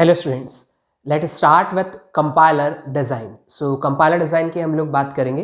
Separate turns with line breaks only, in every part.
Hello students, let start with compiler design. So compiler design की हम लोग बात करेंगे।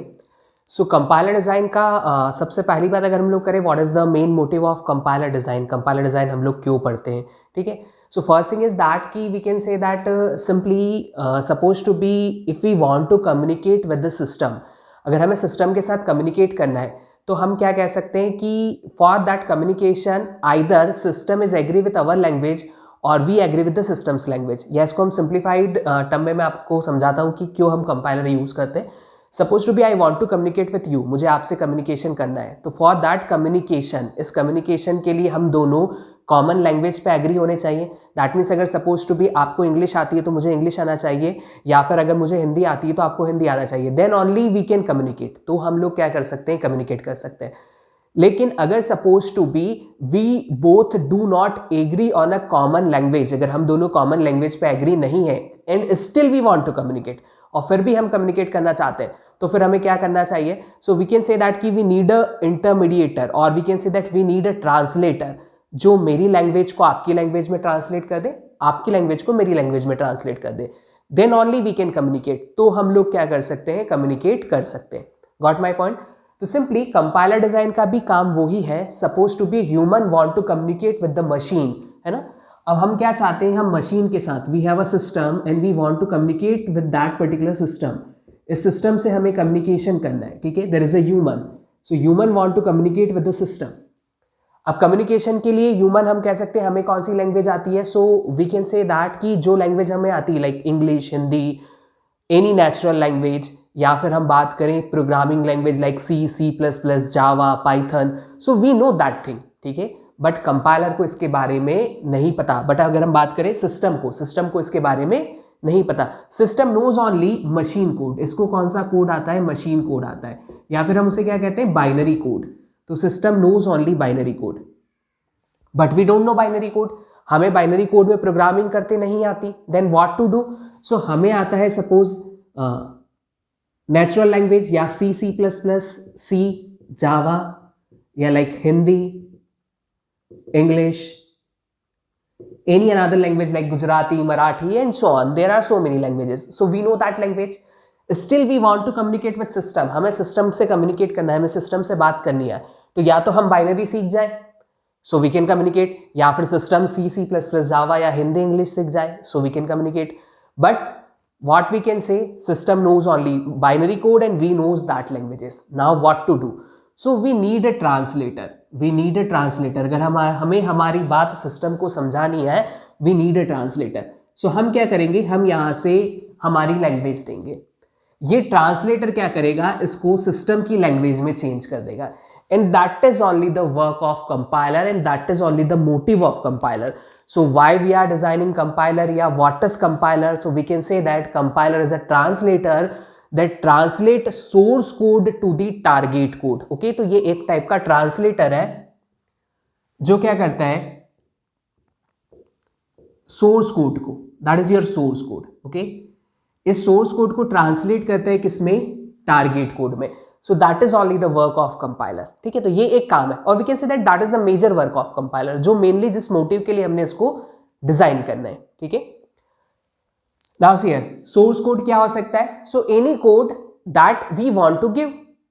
सो कंपाइलर डिज़ाइन का सबसे पहली बात अगर हम लोग करें, what is the main motive of compiler design. Compiler design हम लोग क्यों पढ़ते हैं, ठीक है। So first thing is that कि we can say that simply suppose to be if we want to communicate with the system. अगर हमें सिस्टम के साथ कम्युनिकेट करना है तो हम क्या कह सकते हैं कि for that communication either system is agree with our language or we agree with the system's language. या इसको हम सिंप्लीफाइड टर्म में मैं आपको समझाता हूँ कि क्यों हम कंपाइलर यूज करते हैं। Suppose to be I want to communicate with you, मुझे आपसे कम्युनिकेशन करना है, तो फॉर दैट कम्युनिकेशन, इस कम्युनिकेशन के लिए हम दोनों कॉमन लैंग्वेज पे एग्री होने चाहिए। दैट मीन्स अगर सपोज टू बी आपको इंग्लिश आती है तो मुझे इंग्लिश आना चाहिए, या फिर अगर मुझे हिंदी आती है तो आपको हिंदी आना चाहिए, then only we can communicate. तो हम लोग क्या कर सकते हैं, कम्युनिकेट कर सकते हैं। लेकिन अगर suppose to be we both do not agree on a common language, अगर हम दोनों कॉमन लैंग्वेज पे एग्री नहीं है and still we want to communicate, और फिर भी हम कम्युनिकेट करना चाहते हैं, तो फिर हमें क्या करना चाहिए। So we can say that कि वी नीड अ इंटरमीडिएटर, और we can say that we need a translator, जो मेरी लैंग्वेज को आपकी लैंग्वेज में ट्रांसलेट कर दे, आपकी लैंग्वेज को मेरी लैंग्वेज में ट्रांसलेट कर दे, then only we can communicate. तो हम लोग क्या कर सकते हैं, कम्युनिकेट कर सकते हैं। Got my point. तो सिंपली कंपाइलर डिजाइन का भी काम वही है। Suppose to be human want to communicate with the machine, है ना। अब हम क्या चाहते हैं, हम मशीन के साथ, we have a system and we want to communicate with that particular system. इस सिस्टम से हमें कम्युनिकेशन करना है, ठीक है। There is a human, so human want to communicate with the system. अब कम्युनिकेशन के लिए ह्यूमन हम कह सकते हैं हमें कौन सी लैंग्वेज आती है। So we can say that कि जो लैंग्वेज हमें आती है, like English, Hindi, any natural language, या फिर हम बात करें programming language like C, C plus plus, Java, Python, so we know that thing, ठीक है। बट कंपाइलर को इसके बारे में नहीं पता। बट अगर हम बात करें सिस्टम को इसके बारे में नहीं पता। System knows only machine code. इसको कौन सा कोड आता है, मशीन कोड आता है, या फिर हम उसे क्या कहते हैं, बाइनरी कोड। तो system knows only binary code, but we don't know binary code. हमें बाइनरी कोड में प्रोग्रामिंग करते नहीं आती, then what to do. So हमें आता है सपोज नेचुरल लैंग्वेज, या सी, सी प्लस प्लस, सी, जावा, या like Hindi, English, any another language like Gujarati, Marathi, and so on. There are so many languages. So we know that language. Still we want to communicate with system. हमें system से communicate करना है, हमें system से बात करनी है। तो या तो हम binary सीख जाए, so we can communicate, या फिर system C, C++, Java या हिंदी English सीख जाए, so we can communicate. But what we can say, system knows only binary code and we knows that languages. Now what to do? So we need a translator. We need a translator. अगर हमें हमारी बात system को समझानी है, we need a translator. So हम क्या करेंगे, हम यहां से हमारी लैंग्वेज देंगे, ये ट्रांसलेटर क्या करेगा, इसको सिस्टम की लैंग्वेज में चेंज कर देगा। And that is only the work of compiler and that is only the motive of compiler. So why we are designing compiler, या what is compiler. So we can say that compiler is a translator that translate source code to the target code. Okay, तो ये एक type का translator है जो क्या करता है, सोर्स कोड को, that is your source code, okay, इस सोर्स कोड को ट्रांसलेट करता है किसमें, टारगेट कोड में। So that is only the work of compiler, ठीक है। तो ये एक काम है, और we can say that that is the major work of compiler, जो मेनली जिस मोटिव के लिए हमने इसको डिजाइन करना है, ठीक है। Now here source code क्या हो सकता है, so any code that we want to give,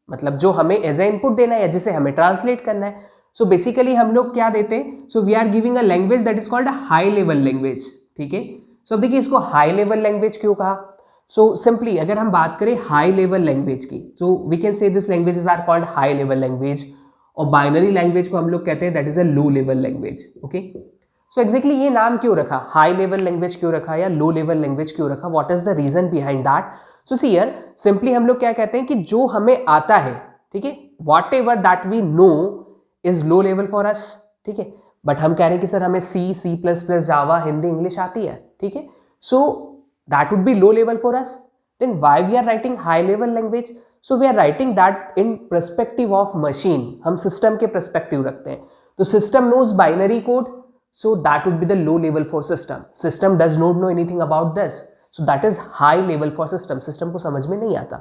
मतलब जो हमें एज ए इनपुट देना है या जिसे हमें ट्रांसलेट करना है। सो बेसिकली हम लोग क्या देते हैं, so we are giving a language that is called high level language, ठीक है। सो अब देखिए इसको हाई लेवल लैंग्वेज क्यों कहा। सो सिंपली अगर हम बात करें हाई लेवल लैंग्वेज की, so we can say this languages are called high level language, और बाइनरी लैंग्वेज को हम लोग कहते हैं that is a low level language, okay. So exactly ये नाम क्यों रखा, हाई लेवल लैंग्वेज क्यों रखा या लो लेवल लैंग्वेज क्यों रखा, what is the reason behind that. So see here simply हम लोग क्या कहते हैं कि जो हमें आता है, ठीक है, whatever that we know is low level for us, ठीक है। बट हम कह रहे हैं कि सर हमें C, C plus plus, Java, Hindi, English आती है, ठीक है। So that would be low level for us, then why we are writing high level language. So we are writing that in perspective of machine, हम system के perspective रखते हैं। तो system knows binary code, so that would be the low level for system does not know anything about this, so that is high level for system को समझ में नहीं आता।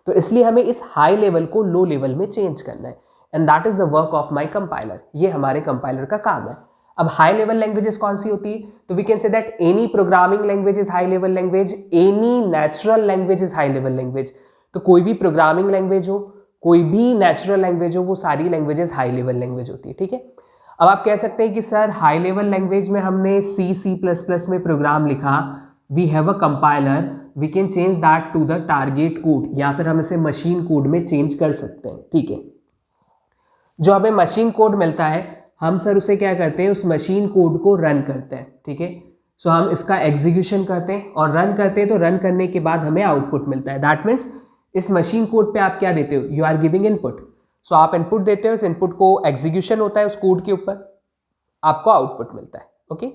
तो इसलिए हमें इस high level को low level में चेंज करना है, and that is the work of my compiler, ये हमारे कंपाइलर का काम है। अब हाई लेवल लैंग्वेजेस कौन सी होती है? तो we can say that any programming language is high level language, any natural language is high level language. तो कोई भी प्रोग्रामिंग लैंग्वेज हो, कोई भी नेचुरल लैंग्वेज हो, वो सारी लैंग्वेजेस हाई लेवल लैंग्वेज होती है, ठीक है। अब आप कह सकते हैं कि सर हाई लेवल लैंग्वेज में हमने C++ में प्रोग्राम लिखा, we have a compiler, we can change that to the target code, या फिर हम इसे मशीन कोड में चेंज कर सकते हैं, ठीक है। जो हमें मशीन कोड मिलता है, हम सर उसे क्या करते हैं, उस मशीन कोड को रन करते हैं, ठीक है। सो हम इसका एग्जीक्यूशन करते हैं और रन करते हैं, तो रन करने के बाद हमें आउटपुट मिलता है। दैट मीन्स इस मशीन कोड पे आप क्या देते हो, यू आर गिविंग इनपुट। सो आप इनपुट देते हो, इस इनपुट को एग्जीक्यूशन होता है उस कोड के ऊपर, आपको आउटपुट मिलता है, okay.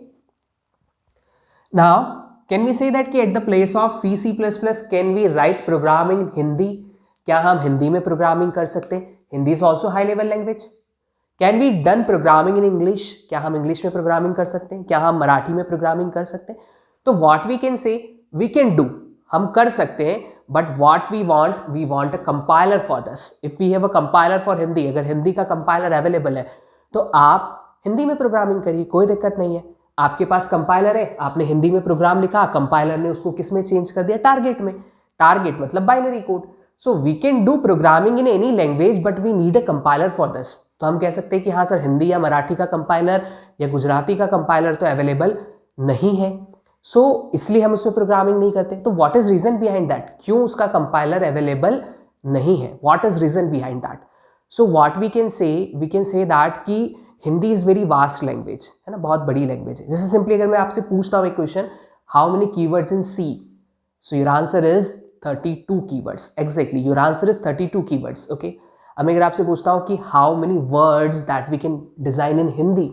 Now can we say that कि at the place of C++ can we write program in Hindi? क्या हम हिंदी में प्रोग्रामिंग कर सकते हैं? Hindi is also high level language. Can we done programming in English? क्या हम इंग्लिश में प्रोग्रामिंग कर सकते हैं? क्या हम मराठी में प्रोग्रामिंग कर सकते हैं? तो what we can say, we can do, हम कर सकते हैं, but what we want a compiler for this. If we have a compiler for Hindi, अगर हिंदी का कंपाइलर अवेलेबल है तो आप हिंदी में प्रोग्रामिंग करिए, कोई दिक्कत नहीं है। आपके पास कंपाइलर है, आपने हिंदी में प्रोग्राम लिखा, कंपाइलर ने उसको किस में चेंज कर दिया, टारगेट में। टारगेट मतलब binary code. So we can do programming in any language, but we need a compiler for this. तो हम कह सकते हैं कि हाँ सर, हिंदी या मराठी का कंपाइलर या गुजराती का कंपाइलर तो अवेलेबल नहीं है, सो इसलिए हम उसमें प्रोग्रामिंग नहीं करते। तो what is reason behind that, क्यों उसका कंपाइलर अवेलेबल नहीं है, what is reason behind that? So what we can say that कि Hindi is very vast language, है ना, बहुत बड़ी लैंग्वेज है। जैसे सिंपली अगर मैं आपसे पूछता हूँ एक question, how many keywords in C? So your answer is 32 keywords. Exactly, your answer is 32 keywords, okay. अब मैं अगर आपसे पूछता हूँ कि how many words that we can design in Hindi?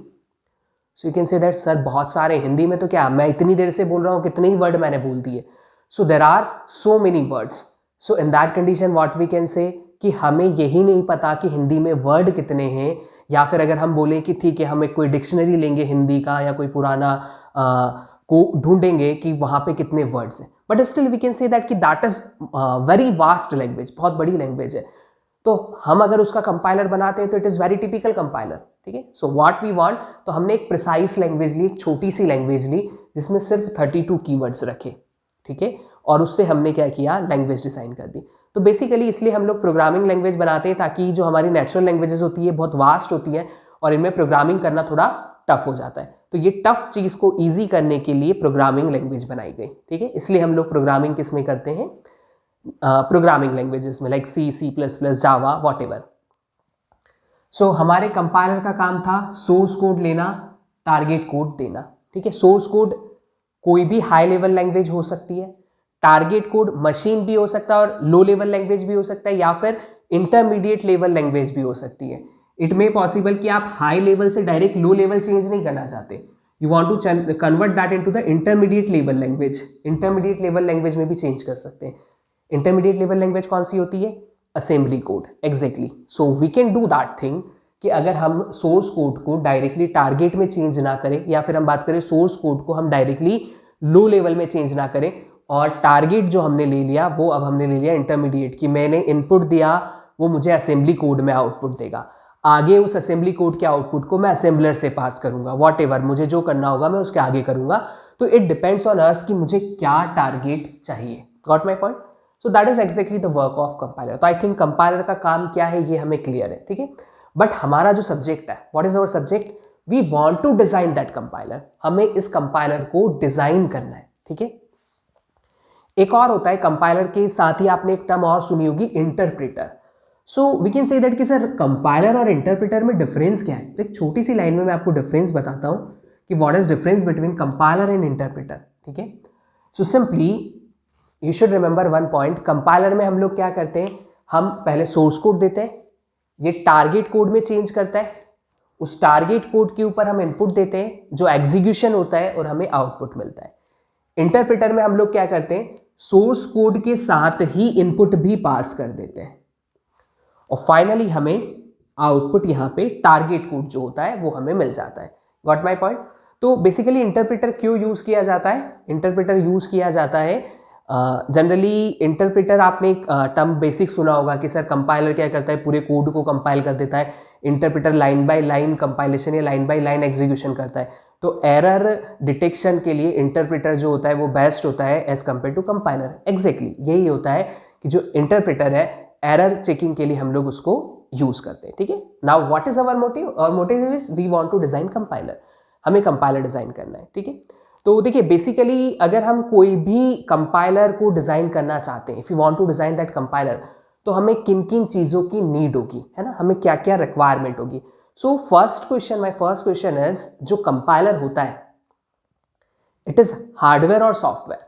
So you can say that sir बहुत सारे, हिंदी में तो क्या, मैं इतनी देर से बोल रहा हूँ, कितने ही वर्ड मैंने बोल दिए। So there are so many words. So in that condition what we can say कि हमें यही नहीं पता कि हिंदी में वर्ड कितने हैं, या फिर अगर हम बोलें कि ठीक है हम एक कोई डिक्शनरी लेंगे हिंदी का या कोई पुराना को ढूंढेंगे कि वहाँ पे कितने वर्ड्स हैं, but still we can say that कि that is very vast language, बहुत बड़ी लैंग्वेज है। तो हम अगर उसका कंपाइलर बनाते हैं तो it is very typical compiler, ठीक है। सो व्हाट वी वांट, तो हमने एक प्रिसाइज लैंग्वेज ली, एक छोटी सी लैंग्वेज ली जिसमें सिर्फ 32 कीवर्ड्स रखे, ठीक है, और उससे हमने क्या किया, लैंग्वेज डिजाइन कर दी। तो बेसिकली इसलिए हम लोग प्रोग्रामिंग लैंग्वेज बनाते हैं ताकि जो हमारी नेचुरल लैंग्वेजेस होती है बहुत वास्ट होती है और इनमें प्रोग्रामिंग करना थोड़ा टफ हो जाता है। तो ये टफ चीज़ को ईजी करने के लिए प्रोग्रामिंग लैंग्वेज बनाई गई, ठीक है। इसलिए हम लोग प्रोग्रामिंग किस में करते हैं, प्रोग्रामिंग लैंग्वेजेस में, लाइक C++, जावा, वॉटेवर। सो हमारे कंपाइलर का काम था सोर्स कोड लेना, टारगेट कोड देना, ठीक है। सोर्स कोड कोई भी हाई लेवल लैंग्वेज हो सकती है, टारगेट कोड मशीन भी हो सकता है और लो लेवल लैंग्वेज भी हो सकता है, या फिर इंटरमीडिएट लेवल लैंग्वेज भी हो सकती है। इट मे पॉसिबल कि आप हाई लेवल से डायरेक्ट लो लेवल चेंज नहीं करना चाहते, you want to convert that into the intermediate level language. Intermediate level language में भी चेंज कर सकते हैं। इंटरमीडिएट लेवल लैंग्वेज कौन सी होती है, assembly code, exactly. So we can do that thing कि अगर हम सोर्स कोड को डायरेक्टली टारगेट में चेंज ना करें, या फिर हम बात करें सोर्स कोड को हम डायरेक्टली लो लेवल में चेंज ना करें, और टारगेट जो हमने ले लिया वो अब हमने ले लिया इंटरमीडिएट, कि मैंने इनपुट दिया वो मुझे असेंबली कोड में आउटपुट देगा, आगे उस असेंबली कोड के आउटपुट को मैं असेंबलर से पास करूंगा, वॉटेवर मुझे जो करना होगा मैं उसके आगे करूंगा। तो इट डिपेंड्स ऑन अस कि मुझे क्या टारगेट चाहिए। Got my point? So that is exactly the work of compiler. तो आई थिंक कंपाइलर का काम क्या है ये हमें क्लियर है, ठीक है। बट हमारा जो सब्जेक्ट है, what is our subject, we want to design that compiler, हमें इस कंपाइलर को डिजाइन करना है, ठीक है। एक और होता है कंपाइलर के साथ ही आपने एक टर्म और सुनी होगी, interpreter. So we can say that कि सर कंपाइलर और इंटरप्रेटर में डिफरेंस क्या है। तो एक छोटी सी लाइन में मैं आपको डिफरेंस बताता हूं कि what is difference between compiler and interpreter, ठीक है। So simply you should remember one point, compiler में हम लोग क्या करते हैं, हम पहले सोर्स कोड देते हैं, ये टारगेट कोड में चेंज करता है, उस टारगेट कोड के ऊपर हम इनपुट देते हैं जो एग्जीक्यूशन होता है और हमें आउटपुट मिलता है। इंटरप्रेटर में हम लोग क्या करते हैं, सोर्स कोड के साथ ही इनपुट भी पास कर देते हैं और फाइनली हमें आउटपुट यहां पे टारगेट कोड जो होता है वो हमें मिल जाता है। Got my point? तो बेसिकली इंटरप्रेटर क्यों यूज किया जाता है, इंटरप्रेटर यूज किया जाता है जनरली इंटरप्रेटर आपने एक टर्म बेसिक सुना होगा कि सर कंपाइलर क्या करता है, पूरे कोड को कंपाइल कर देता है, interpreter line by line compilation या लाइन बाय लाइन एग्जीक्यूशन करता है। तो एरर डिटेक्शन के लिए इंटरप्रेटर जो होता है वो बेस्ट होता है as compare to compiler. Exactly यही होता है कि जो इंटरप्रेटर है एरर चेकिंग के लिए हम लोग उसको यूज करते हैं। ठीक है, now what is our motive? और motive is we want to design compiler, हमें कंपाइलर डिजाइन करना है। ठीक है, तो देखिए बेसिकली अगर हम कोई भी कंपाइलर को डिजाइन करना चाहते हैं, if you want to design that compiler, तो हमें किन किन चीजों की नीड होगी, है ना, हमें क्या क्या रिक्वायरमेंट होगी। So first question, my first question is, जो कंपाइलर होता है इट इज हार्डवेयर और सॉफ्टवेयर?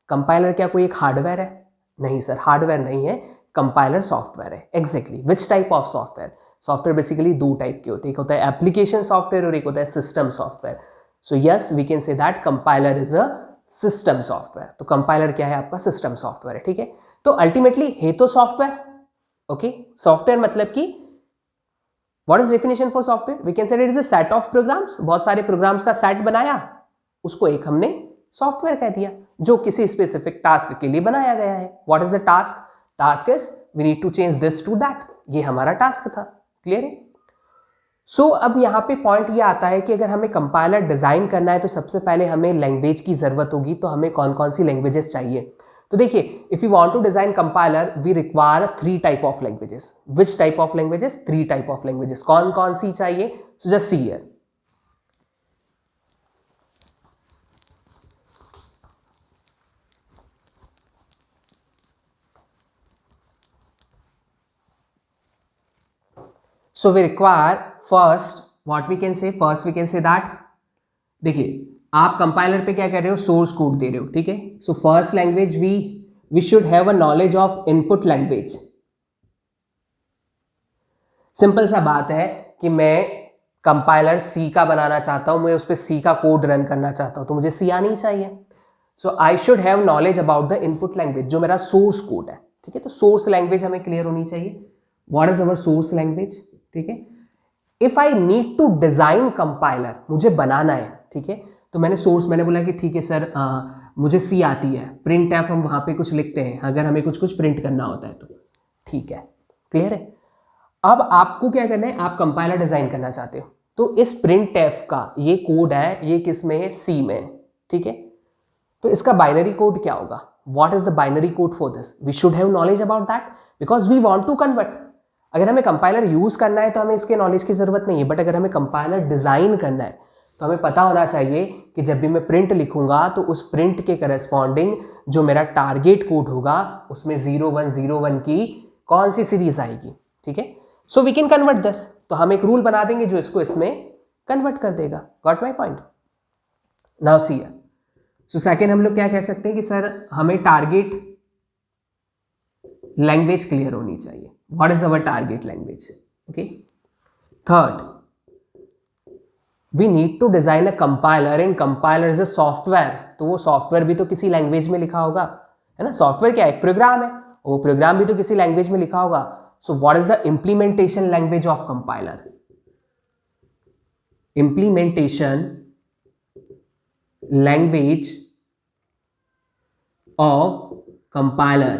कंपाइलर क्या कोई एक हार्डवेयर है? नहीं सर, हार्डवेयर नहीं है, कंपाइलर सॉफ्टवेयर है। Exactly, which type of software? Software basically दो टाइप के होते हैं, एक होता है एप्लीकेशन सॉफ्टवेयर और एक होता है system software. So yes, we can say that compiler is a system software. तो कंपाइलर क्या है? आपका सिस्टम सॉफ्टवेयर है। ठीक है, तो अल्टीमेटली है तो सॉफ्टवेयर। ओके, सॉफ्टवेयर मतलब कि what is definition for software? We can say it is a set of programs, बहुत सारे प्रोग्राम्स का सेट बनाया, उसको एक हमने सॉफ्टवेयर कह दिया जो किसी स्पेसिफिक टास्क के लिए बनाया गया है। What is the task? Task is we need to change this to that, ये हमारा टास्क था। क्लियर है? सो अब यहाँ पे पॉइंट ये आता है कि अगर हमें कंपाइलर डिजाइन करना है तो सबसे पहले हमें लैंग्वेज की जरूरत होगी। तो हमें कौन कौन सी लैंग्वेजेस चाहिए? तो देखिए, if you want to design compiler we require 3 type of languages. Which type of languages? 3 type of languages. कौन कौन सी चाहिए? So just see here. So we require first, what we can say, first we can say that, देखिए आप compiler पे क्या कर रहे हो? सोर्स कोड दे रहे हो। ठीक है, so first language we should have a knowledge of input language. Simple सा बात है कि मैं कंपाइलर सी का बनाना चाहता हूं, मैं उस पर सी का कोड रन करना चाहता हूं, तो मुझे सी आनी चाहिए। So I should have knowledge about the input language, जो मेरा सोर्स कोड है। ठीक है, तो सोर्स लैंग्वेज हमें क्लियर होनी चाहिए। What is our source language? ठीक है, if I need to design compiler, मुझे बनाना है। ठीक है, तो मैंने बोला कि ठीक है सर, मुझे सी आती है, प्रिंट एफ हम वहां पे कुछ लिखते हैं अगर हमें कुछ कुछ प्रिंट करना होता है तो। ठीक है, क्लियर है? अब आपको क्या करना है? आप कंपाइलर डिजाइन करना चाहते हो, तो इस प्रिंट एफ का ये कोड है, ये किस में है? सी में है। ठीक है, तो इसका बाइनरी कोड क्या होगा? What is the binary code for this? We should have knowledge about that because we want to convert. अगर हमें कंपाइलर यूज करना है तो हमें इसके नॉलेज की जरूरत नहीं है, बट अगर हमें कंपाइलर डिजाइन करना है तो हमें पता होना चाहिए कि जब भी मैं प्रिंट लिखूंगा तो उस प्रिंट के करस्पॉन्डिंग जो मेरा टारगेट कोड होगा उसमें 0101 की कौन सी सीरीज आएगी। ठीक है, so we can convert this. तो हम एक रूल बना देंगे जो इसको इसमें कन्वर्ट कर देगा। Got my point? Now see here, so second हम लोग क्या कह सकते हैं कि सर हमें टारगेट लैंग्वेज क्लियर होनी चाहिए। What is our target language? Okay, third we need to design a compiler, and compiler is a software. तो वो सॉफ्टवेयर भी तो किसी लैंग्वेज में लिखा होगा, है ना? सॉफ्टवेयर क्या है? एक प्रोग्राम है, वो प्रोग्राम भी तो किसी लैंग्वेज में लिखा होगा। सो what is the implementation language of compiler? Implementation language of compiler.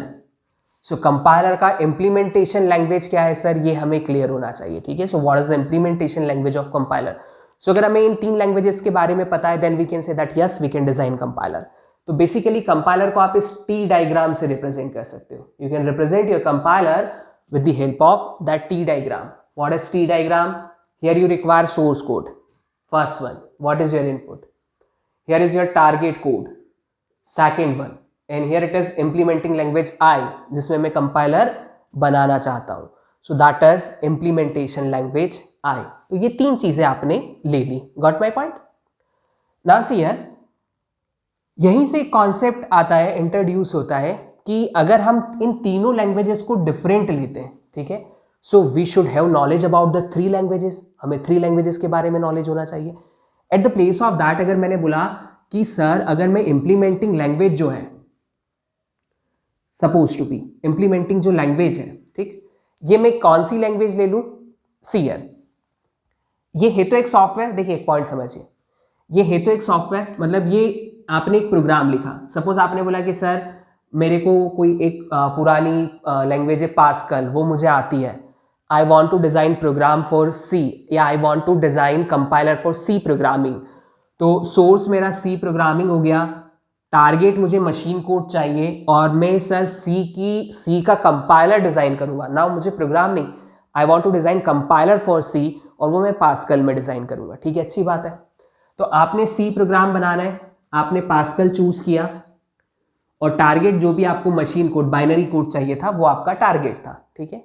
So compiler का इंप्लीमेंटेशन लैंग्वेज क्या है सर? ये हमें क्लियर होना चाहिए। ठीक है, so what is the implementation language of compiler? सो अगर हमें इन 3 लैंग्वेजेस के बारे में पता है then we can say that yes we can design compiler. तो बेसिकली कंपाइलर को आप इस टी डायग्राम से रिप्रेजेंट कर सकते हो। You can represent your compiler with the help of that T diagram. What is T diagram? Here you require source code, first one, what is your input? Here is your target code, second one, and here it is implementing language I, जिसमें मैं कंपाइलर बनाना चाहता हूं। So that is implementation language I. तो ये 3 चीजें आपने ले ली। Got my point? Now see here, यहीं से कॉन्सेप्ट आता है, इंट्रोड्यूस होता है कि अगर हम इन तीनों लैंग्वेजेस को डिफरेंट लेते हैं, ठीक है, so we should have knowledge about the 3 languages. हमें 3 लैंग्वेजेस के बारे में नॉलेज होना चाहिए। At the place of that अगर मैंने बोला कि सर अगर मैं इंप्लीमेंटिंग लैंग्वेज जो है, सपोज टू बी इंप्लीमेंटिंग जो लैंग्वेज है, ठीक, ये मैं कौन सी लैंग्वेज ले लूं? सी हियर, ये है तो एक सॉफ्टवेयर। देखिए एक पॉइंट समझिए, ये है तो एक सॉफ्टवेयर, मतलब ये आपने एक प्रोग्राम लिखा। सपोज आपने बोला कि सर मेरे को कोई एक पुरानी लैंग्वेज है पास्कल, वो मुझे आती है, I want to design program for C, या I want to design compiler for C programming. तो सोर्स मेरा सी प्रोग्रामिंग हो गया, टारगेट मुझे मशीन कोड चाहिए, और मैं सर सी का कंपाइलर डिज़ाइन करूँगा। नाउ मुझे प्रोग्राम नहीं, I want to design compiler for C, और वो मैं पास्कल में डिज़ाइन करूँगा। ठीक है, अच्छी बात है। तो आपने सी प्रोग्राम बनाना है, आपने पास्कल चूज़ किया, और टारगेट जो भी आपको मशीन कोड बाइनरी कोड चाहिए था वो आपका टारगेट था। ठीक है,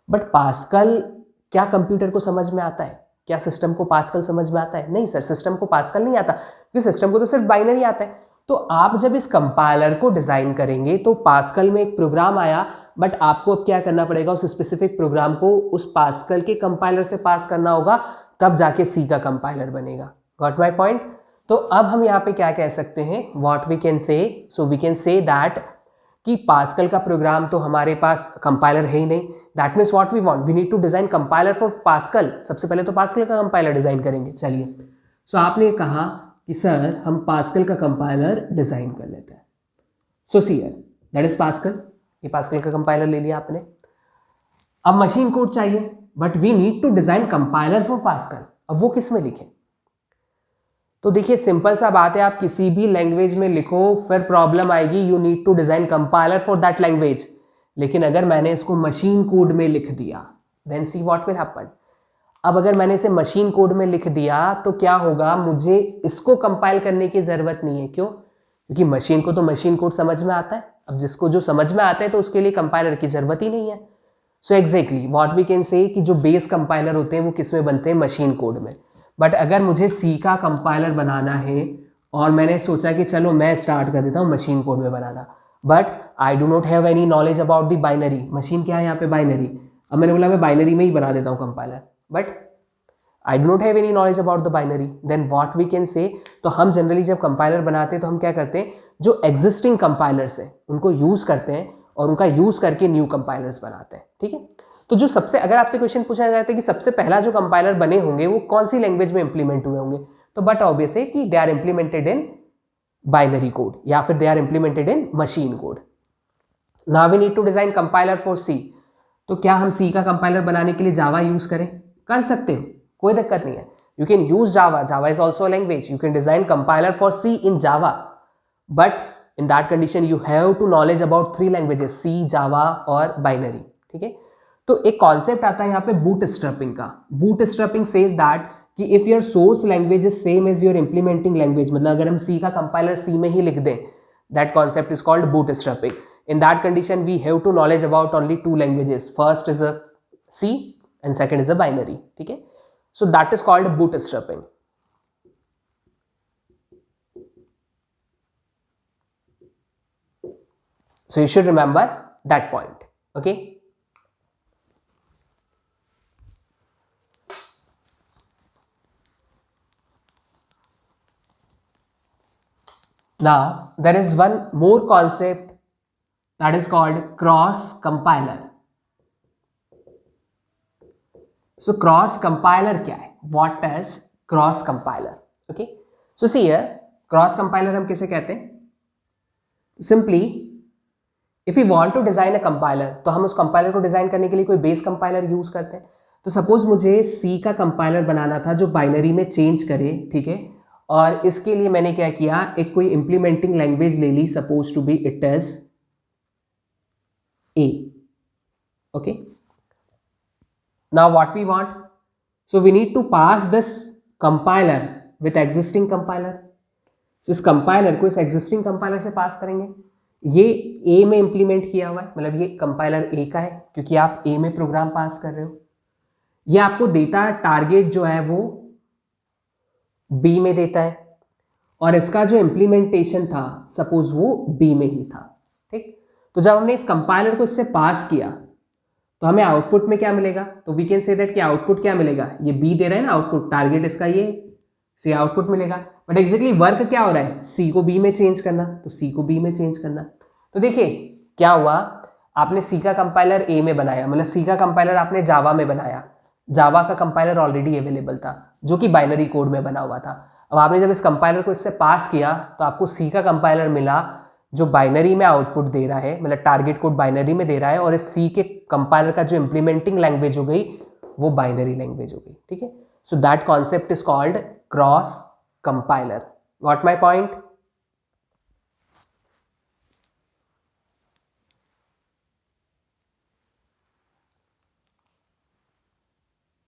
बट पास्कल क्या कंप्यूटर को समझ में आता है? क्या सिस्टम को पास्कल समझ में आता है? नहीं सर, सिस्टम को पास्कल नहीं आता, क्योंकि सिस्टम को तो सिर्फ बाइनरी आता है। तो आप जब इस कंपाइलर को डिजाइन करेंगे तो पास्कल में एक प्रोग्राम आया, बट आपको अब क्या करना पड़ेगा, उस स्पेसिफिक प्रोग्राम को उस पास्कल के कंपाइलर से पास करना होगा, तब जाके सी का कंपाइलर बनेगा। Got my point? तो अब हम यहाँ पे क्या कह सकते हैं, what we can say, so we can say that कि पास्कल का प्रोग्राम तो हमारे पास कंपाइलर है ही नहीं, that means what we want, we need to design compiler for Pascal. सबसे पहले तो पास्कल का कंपाइलर डिजाइन करेंगे। चलिए, सो आपने कहा कि सर हम पास्कल का कंपाइलर डिजाइन कर लेते हैं। So see here, that is Pascal, ये पास्कल का कंपाइलर ले लिया आपने। अब मशीन कोड चाहिए, but we need to design compiler for Pascal. अब वो किस में लिखें? तो देखिए सिंपल सा बात है, आप किसी भी लैंग्वेज में लिखो फिर प्रॉब्लम आएगी, you need to design compiler for that language. लेकिन अगर मैंने इसको मशीन कोड में लिख दिया, then see what will happen. अब अगर मैंने इसे मशीन कोड में लिख दिया तो क्या होगा, मुझे इसको कंपाइल करने की जरूरत नहीं है। क्यों? क्योंकि मशीन को तो मशीन कोड समझ में आता है। अब जिसको जो समझ में आता है तो उसके लिए कंपाइलर की जरूरत ही नहीं है। So exactly what we can say कि जो बेस कंपाइलर होते हैं वो किस में बनते हैं, मशीन कोड में। बट अगर मुझे सी का कंपाइलर बनाना है और मैंने सोचा कि चलो मैं स्टार्ट कर देता हूँ मशीन कोड में बनाना, but I do not have any knowledge about the binary. Machine क्या है यहाँ पे? बाइनरी। अब मैंने बोला मैं बाइनरी में ही बना देता हूँ compiler, but I do not have any knowledge about the binary. Then what we can say, तो हम जनरली जब कंपाइलर बनाते हैं तो हम क्या करते हैं, जो एग्जिस्टिंग कंपाइलर्स हैं उनको यूज करते हैं और उनका यूज करके न्यू कंपाइलर्स बनाते हैं। ठीक है, तो जो सबसे, अगर आपसे क्वेश्चन पूछा जाता है कि सबसे पहला जो कंपाइलर बने होंगे वो कौन सी लैंग्वेज में इंप्लीमेंट हुए होंगे, तो बट ऑब्वियस है कि they are implemented in binary code या फिर they are implemented in machine code. Now we need to design compiler for C. तो क्या हम सी का कंपाइलर बनाने के लिए जावा यूज करें? कर सकते हो, कोई दिक्कत नहीं है। You can use Java, Java is also language, you can design compiler for C in Java, but in that condition you have to knowledge about 3 languages, C, Java और बाइनरी। ठीक है, तो एक कॉन्सेप्ट आता है यहाँ पे बूटस्ट्रैपिंग का। बूटस्ट्रैपिंग सेज दैट कि if your source language is same as your implementing language, मतलब अगर हम सी का कंपाइलर सी में ही लिख दें, that concept is called bootstrapping. In that condition we have to knowledge about only 2 languages, first is a C and second is a binary. ठीक है, so that is called bootstrapping. So you should remember that point. Okay. Now there is one more concept that is called cross compiler. So cross compiler क्या है? What is cross compiler? Okay. So see here, cross compiler हम किसे कहते हैं? Simply if you want to design a compiler, तो हम उस compiler को डिजाइन करने के लिए कोई बेस कंपाइलर यूज करते हैं। तो सपोज मुझे सी का कंपाइलर बनाना था जो बाइनरी में चेंज करे। ठीक है, और इसके लिए मैंने क्या किया, एक कोई इंप्लीमेंटिंग लैंग्वेज ले ली, suppose to be it is A. Okay, now what we want, so we need to pass this compiler with existing compiler. इस कंपाइलर को इस एग्जिस्टिंग कंपाइलर से पास करेंगे। ये ए में इंप्लीमेंट किया हुआ है, मतलब ये कंपाइलर ए का है क्योंकि आप ए में प्रोग्राम पास कर रहे हो। ये आपको देता है, टारगेट जो है वो बी में देता है, और इसका जो इंप्लीमेंटेशन था सपोज वो बी में ही था। ठीक, तो जब हमने इस कंपाइलर को इससे पास किया तो हमें आउटपुट में क्या मिलेगा, तो वी कैन से दैट कि आउटपुट क्या मिलेगा, ये बी दे रहा है ना आउटपुट, टारगेट इसका ये, सी आउटपुट मिलेगा। बट एग्जैक्टली वर्क क्या हो रहा है, सी को बी में चेंज करना, तो सी को बी में चेंज करना। तो देखिए क्या हुआ, आपने सी का कंपाइलर ए में बनाया, मतलब सी का कंपाइलर आपने जावा में बनाया, जावा का कंपाइलर ऑलरेडी अवेलेबल था जो कि बाइनरी कोड में बना हुआ था। अब आपने जब इस कंपाइलर को इससे पास किया तो आपको सी का कंपाइलर मिला जो बाइनरी में आउटपुट दे रहा है, मतलब टारगेट कोड बाइनरी में दे रहा है, और इस सी के कंपाइलर का जो इंप्लीमेंटिंग लैंग्वेज हो गई वो बाइनरी लैंग्वेज हो गई, ठीक है। So that concept is called cross compiler. Got my point?